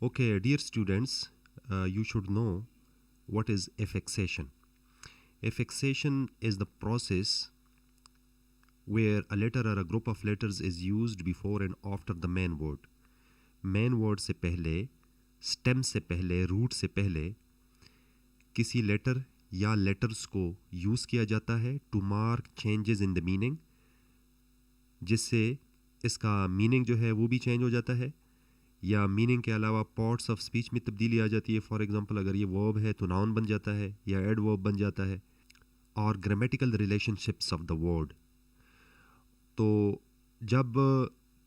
Okay, dear students, you should know what is affixation. Affixation is the process where a letter or a group of letters is used before and after the main word. Main word से पहले, stem से पहले, root से पहले किसी letter या letters को use किया जाता है to mark changes in the meaning, जिससे इसका meaning जो है वो भी change हो जाता है या मीनिंग के अलावा पार्ट्स ऑफ स्पीच में तब्दीली आ जाती है. फॉर एग्जांपल अगर ये वर्ब है तो नाउन बन जाता है या एडवर्ब बन जाता है. और grammatical relationships of the word. तो जब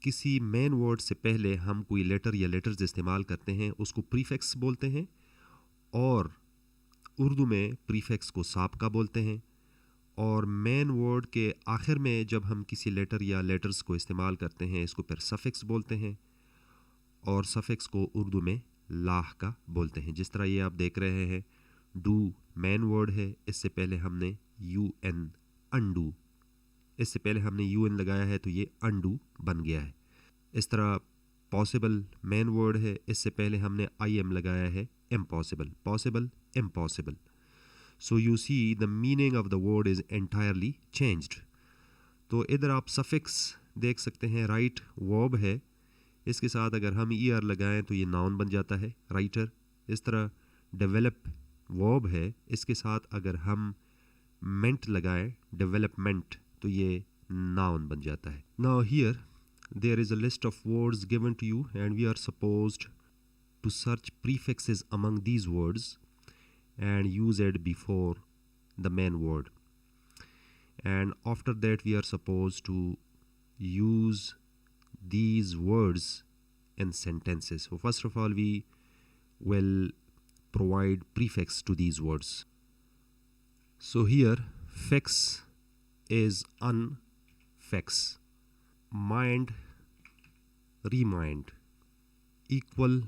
किसी मेन वर्ड से पहले हम कोई लेटर या लेटर्स इस्तेमाल करते हैं उसको प्रीफिक्स बोलते हैं, और उर्दू में प्रीफिक्स को साबका बोलते हैं. और मेन वर्ड के आखिर में जब हम किसी लेटर या लेटर्स को इस्तेमाल करते हैं इसको फिर सफिक्स बोलते हैं, और सफिक्स को उर्दू में लाहका बोलते हैं. जिस तरह ये आप देख रहे हैं, डू मेन वर्ड है, इससे पहले हमने यू एन अंडू, इससे पहले हमने यू एन लगाया है तो ये अंडू बन गया है. इस तरह पॉसिबल मेन वर्ड है, इससे पहले हमने आई एम लगाया है impossible, possible impossible. So you see the meaning of the word is entirely changed. तो इधर आप सफिक्स देख सकते हैं, राइट वर्ब है, इसके साथ अगर हम ई आर लगाएं तो ये नाउन बन जाता है राइटर. इस तरह डेवलप वर्ब है, इसके साथ अगर हम मेंट लगाएं डेवलपमेंट तो ये नाउन बन जाता है. Now here there is a list of words given to you and we are supposed to search prefixes among these words and use it before the main word, and after that we are supposed to use these words in sentences. So first of all we will provide prefix to these words. So here fix is unfix, mind remind, equal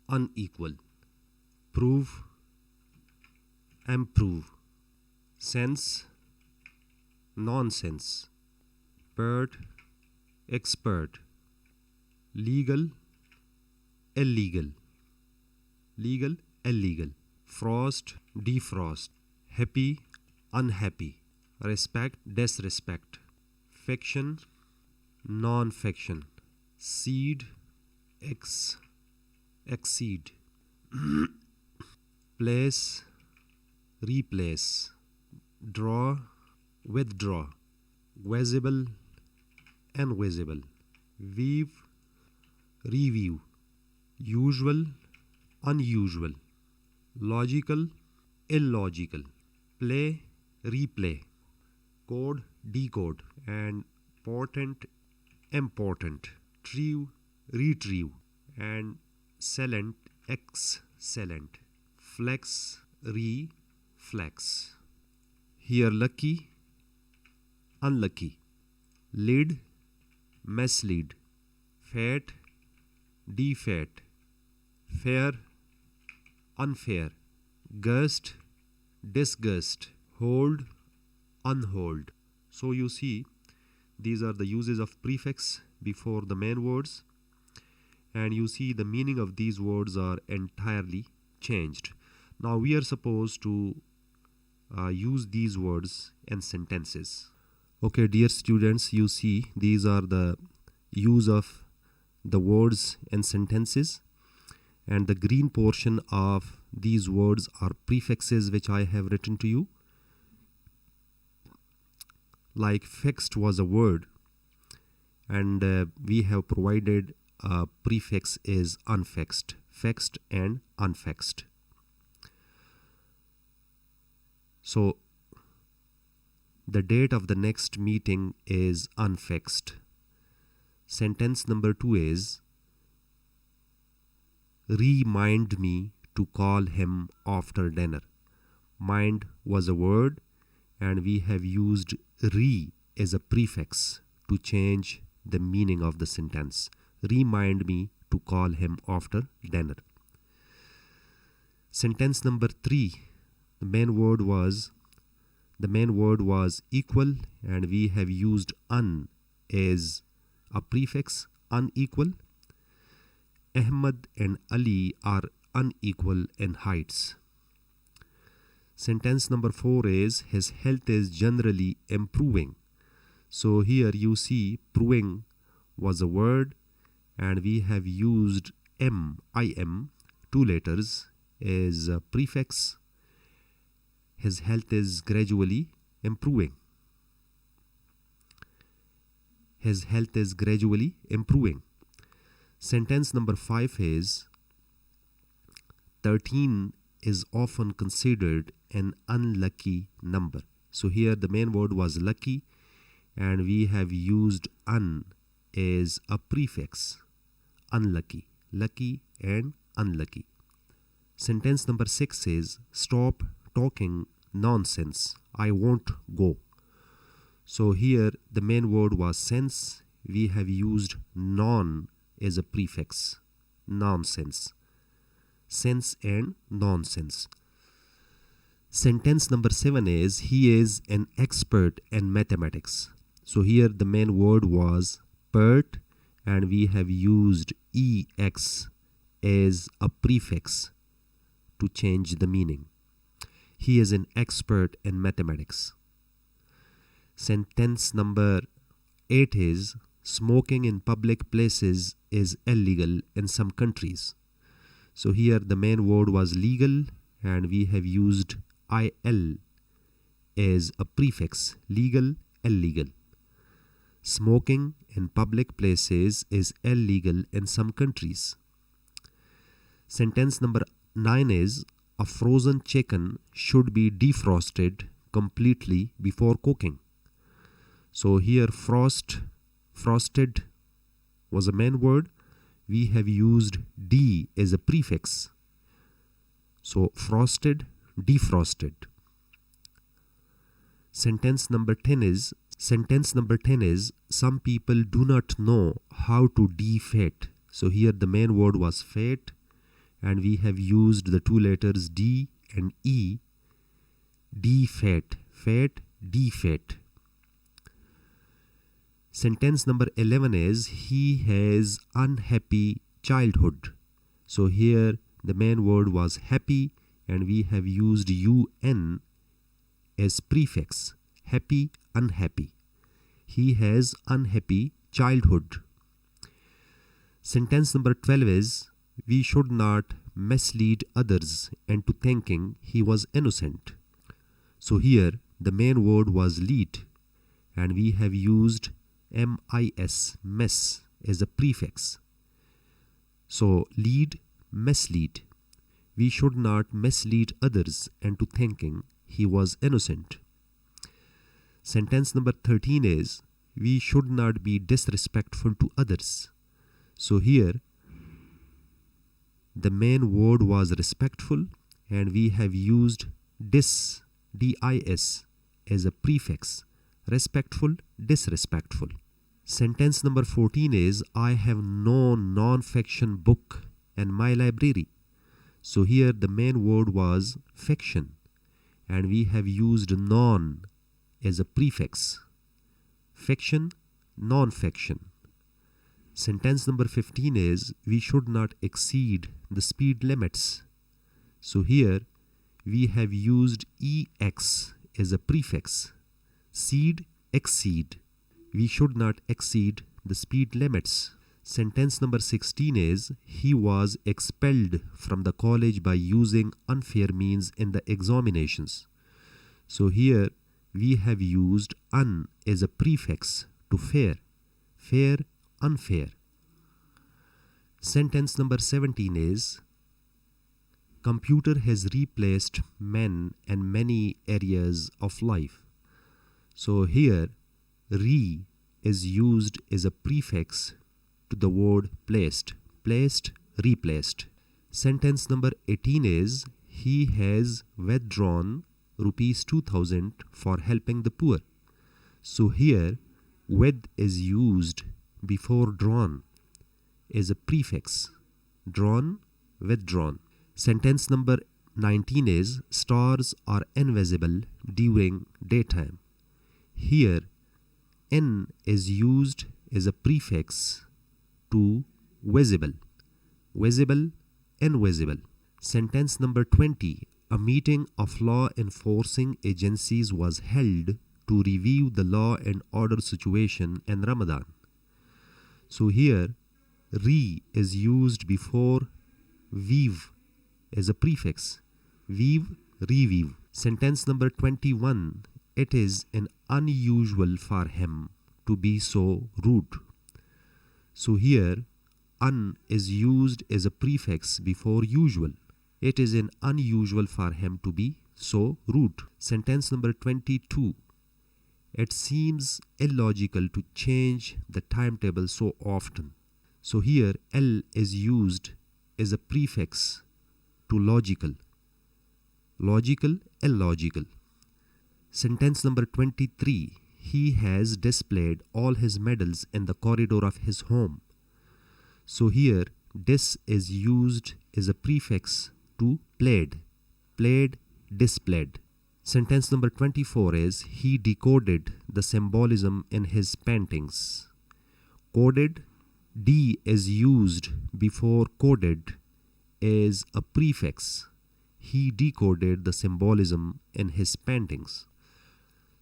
unequal, prove improve, sense nonsense, pert expert, legal illegal, legal illegal, frost defrost, happy unhappy, respect disrespect, fiction non-fiction, seed exceed, place replace, draw withdraw, visible invisible, weave review, usual unusual, logical illogical, play replay, code decode, and portent important, trieve retrieve, and excellent excellent, flex reflex. Here lucky unlucky, lead mislead, fat defat, fair unfair, gust disgust, hold unhold. So you see these are the uses of prefix before the main words, and you see the meaning of these words are entirely changed. Now we are supposed to use these words in sentences. Okay, dear students, you see these are the use of the words in sentences, and the green portion of these words are prefixes which I have written to you. Like fixed was a word, and we have provided a prefix is unfixed, fixed and unfixed. So the date of the next meeting is unfixed. Sentence number 2 is remind me to call him after dinner. Mind was a word, and we have used re as a prefix to change the meaning of the sentence. Remind me to call him after dinner. Sentence number 3, the main word was equal, and we have used un as a prefix, unequal. Ahmad and Ali are unequal in heights. Sentence number 4 is his health is generally improving. So here you see proving was a word and we have used im, two letters, is a prefix. His health is gradually improving. His health is gradually improving. Sentence number 5 is 13 is often considered an unlucky number. So here the main word was lucky and we have used un as a prefix. Unlucky, lucky and unlucky. Sentence number 6 is stop talking nonsense. I won't go. So here the main word was sense. We have used non as a prefix. Nonsense. Sense and nonsense. Sentence number 7 is he is an expert in mathematics. So here the main word was pert and we have used ex as a prefix to change the meaning. He is an expert in mathematics. Sentence number 8 is smoking in public places is illegal in some countries. So here the main word was legal and we have used il as a prefix. Legal, illegal. Smoking in public places is illegal in some countries. Sentence number 9 is a frozen chicken should be defrosted completely before cooking. So here frosted was a main word. We have used d as a prefix. So frosted, defrosted. Sentence number 10 is some people do not know how to defat. So here the main word was fat and we have used the two letters d and e. Defat, fat, defat. Sentence number 11 is he has unhappy childhood. So here the main word was happy and we have used un as prefix. Happy, unhappy. He has unhappy childhood. Sentence number 12 is we should not mislead others into thinking he was innocent. So here the main word was lead and we have used mess as a prefix. So lead, mislead. We should not mislead others into thinking he was innocent. Sentence number 13 is we should not be disrespectful to others. So here the main word was respectful and we have used dis as a prefix. Respectful, disrespectful. Sentence number 14 is I have no non-fiction book in my library. So here the main word was fiction and we have used non as a prefix. Fiction, non-fiction. Sentence number 15 is we should not exceed the speed limits. So here we have used ex as a prefix. Seed, exceed. We should not exceed the speed limits. Sentence number 16 is he was expelled from the college by using unfair means in the examinations. So here we have used un as a prefix to fair. Fair, unfair. Sentence number 17 is computer has replaced men in many areas of life. So here re is used as a prefix to the word placed. Placed, replaced. Sentence number 18 is he has withdrawn rupees 2000 for helping the poor. So here with is used before drawn as a prefix. Drawn, withdrawn. Sentence number 19 is stars are invisible during daytime. Here n is used as a prefix to visible. visible, invisible. Sentence number 20. A meeting of law enforcing agencies was held to review the law and order situation in Ramadan. So here, re is used before weave as a prefix. Weave, reweave. Sentence number 21. It is an unusual for him to be so rude. So here, un is used as a prefix before usual. It is an unusual for him to be so rude. Sentence number 22. It seems illogical to change the timetable so often. So here, L is used as a prefix to logical. Logical, illogical. Sentence number 23. He has displayed all his medals in the corridor of his home. So here, dis is used as a prefix to played. Played, displayed. Sentence number 24 is, he decoded the symbolism in his paintings. Coded, D is used before coded as a prefix. He decoded the symbolism in his paintings.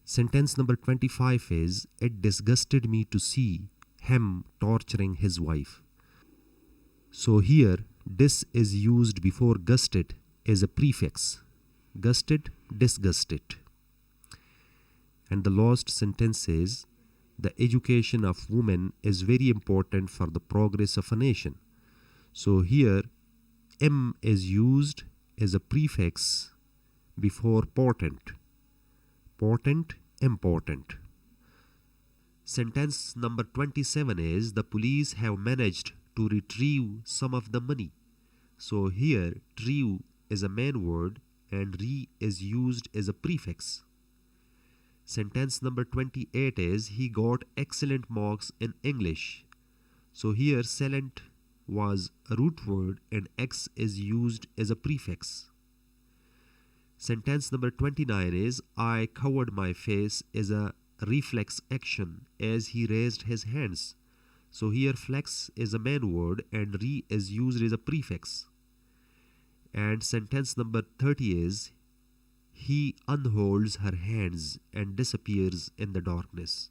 Sentence number 25 is, it disgusted me to see him torturing his wife. So here, dis is used before gusted as a prefix. Gusted, disgusted. And the last sentence is, the education of women is very important for the progress of a nation. So here, M is used as a prefix before portent. Portent, important. Sentence number 27 is, the police have managed to retrieve some of the money. So here, retrieve is a main word and re is used as a prefix. Sentence number 28 is, he got excellent marks in English. So here, excellent was a root word and X is used as a prefix. Sentence number 29 is, I covered my face as a reflex action as he raised his hands. So here, flex is a main word and re is used as a prefix. And sentence number 30 is, he unholds her hands and disappears in the darkness.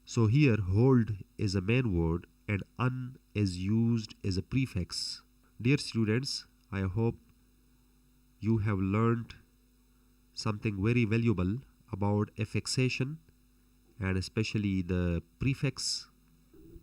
So here, hold is a main word and un is used as a prefix. Dear students, I hope you have learned something very valuable about affixation and especially the prefix